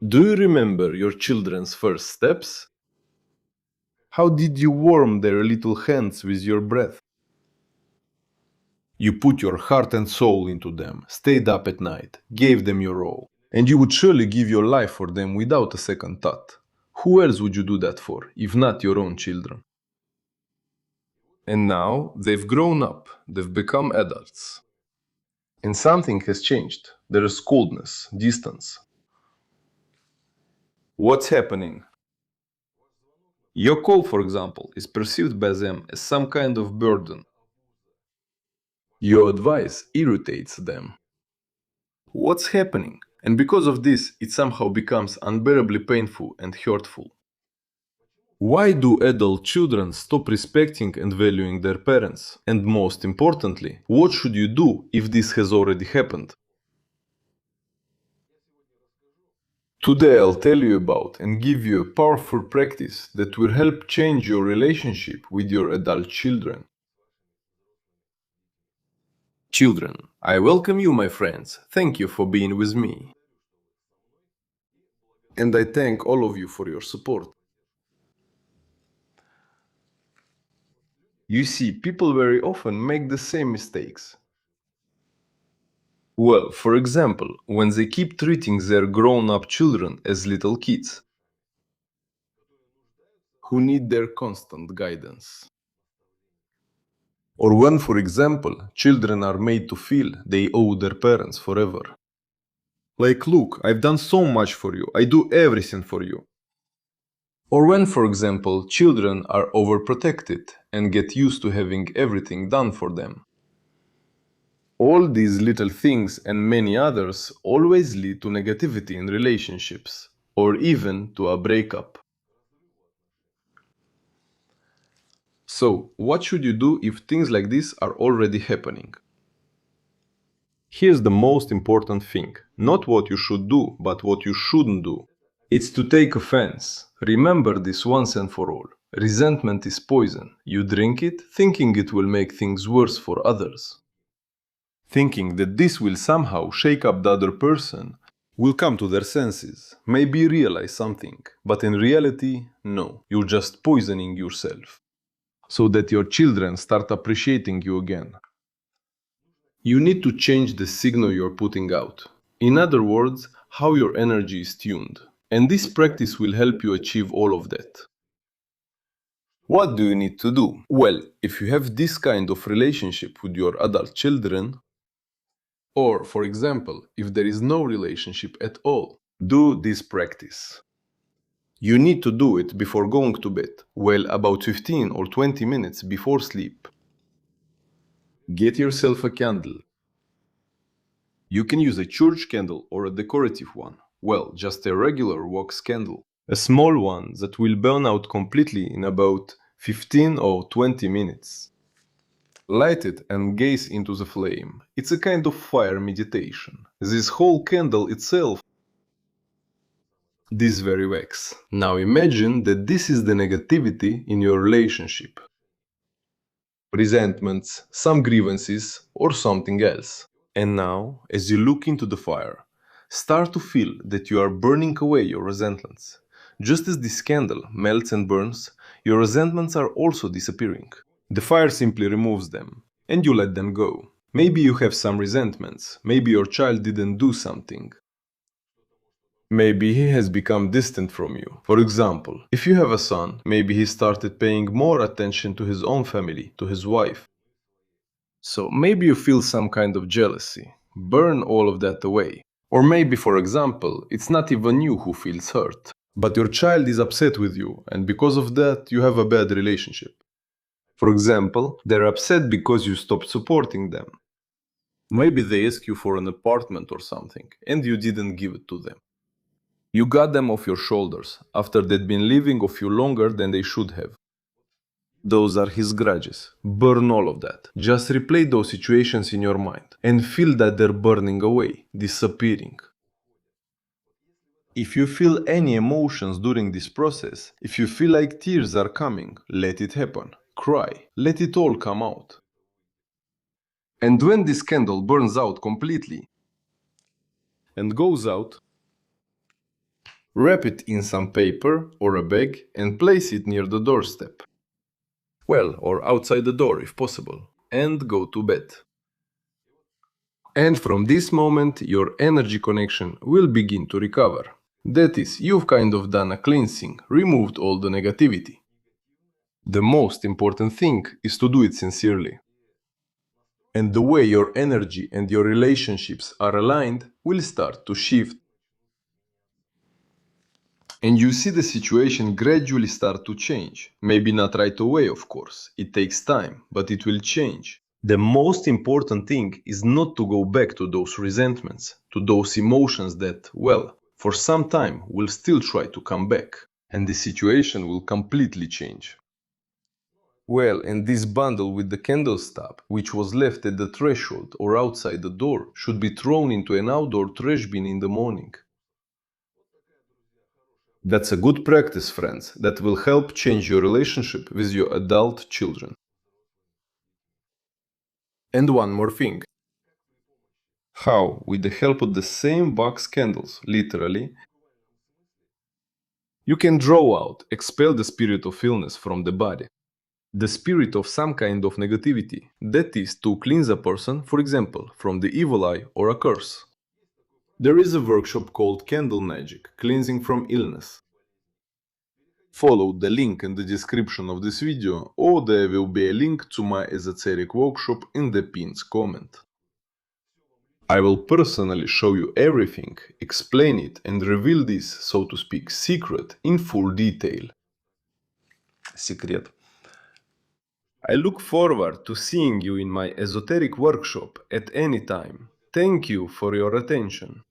Do you remember your children's first steps? How did you warm their little hands with your breath? You put your heart and soul into them, stayed up at night, gave them your all. And you would surely give your life for them without a second thought. Who else would you do that for, if not your own children? And now they've grown up, they've become adults. And something has changed. There is coldness, distance. What's happening? Your call, for example, is perceived by them as some kind of burden. Your advice irritates them. What's happening? And because of this, it somehow becomes unbearably painful and hurtful. Why do adult children stop respecting and valuing their parents? And most importantly, what should you do if this has already happened? Today I'll tell you about and give you a powerful practice that will help change your relationship with your adult children. Children, I welcome you, my friends. Thank you for being with me. And I thank all of you for your support. You see, people very often make the same mistakes. Well, for example, when they keep treating their grown-up children as little kids who need their constant guidance. Or when, for example, children are made to feel they owe their parents forever. Like, look, I've done so much for you, I do everything for you. Or when, for example, children are overprotected and get used to having everything done for them. All these little things and many others always lead to negativity in relationships, or even to a breakup. So, what should you do if things like this are already happening? Here's the most important thing. Not what you should do, but what you shouldn't do. It's to take offense. Remember this once and for all. Resentment is poison. You drink it, thinking it will make things worse for others. Thinking that this will somehow shake up the other person, will come to their senses, maybe realize something. But in reality, no. You're just poisoning yourself. So that your children start appreciating you again. You need to change the signal you're putting out. In other words, how your energy is tuned. And this practice will help you achieve all of that. What do you need to do? Well, if you have this kind of relationship with your adult children, or, for example, if there is no relationship at all, do this practice. You need to do it before going to bed, well, about 15 or 20 minutes before sleep. Get yourself a candle. You can use a church candle or a decorative one. Well, just a regular wax candle. A small one that will burn out completely in about 15 or 20 minutes. Light it and gaze into the flame. It's a kind of fire meditation. This whole candle itself, this very wax. Now imagine that this is the negativity in your relationship. Resentments, some grievances, or something else. And now, as you look into the fire, start to feel that you are burning away your resentments. Just as this candle melts and burns, your resentments are also disappearing. The fire simply removes them, and you let them go. Maybe you have some resentments, maybe your child didn't do something. Maybe he has become distant from you. For example, if you have a son, maybe he started paying more attention to his own family, to his wife. So maybe you feel some kind of jealousy. Burn all of that away. Or maybe, for example, it's not even you who feels hurt, but your child is upset with you, and because of that, you have a bad relationship. For example, they're upset because you stopped supporting them. Maybe they ask you for an apartment or something, and you didn't give it to them. You got them off your shoulders after they'd been living off you longer than they should have. Those are his grudges. Burn all of that. Just replay those situations in your mind and feel that they're burning away, disappearing. If you feel any emotions during this process, if you feel like tears are coming, let it happen. Cry. Let it all come out. And when this candle burns out completely and goes out, Wrap it in some paper or a bag and place it near the doorstep. Well, or outside the door if possible, and go to bed. And from this moment, your energy connection will begin to recover. That is, you've kind of done a cleansing, removed all the negativity. The most important thing is to do it sincerely. And the way your energy and your relationships are aligned will start to shift. And you see the situation gradually start to change. Maybe not right away, of course. It takes time, but it will change. The most important thing is not to go back to those resentments, to those emotions that, well, for some time will still try to come back. And the situation will completely change. Well, and this bundle with the candle stub, which was left at the threshold or outside the door, should be thrown into an outdoor trash bin in the morning. That's a good practice, friends, that will help change your relationship with your adult children. And one more thing. How, with the help of the same box candles, literally, you can draw out, expel the spirit of illness from the body. The spirit of some kind of negativity, that is, to cleanse a person, for example, from the evil eye or a curse. There is a workshop called Candle Magic, Cleansing from Illness. Follow the link in the description of this video, or there will be a link to my esoteric workshop in the pinned comment. I will personally show you everything, explain it and reveal this, so to speak, secret in full detail. Secret. I look forward to seeing you in my esoteric workshop at any time. Thank you for your attention.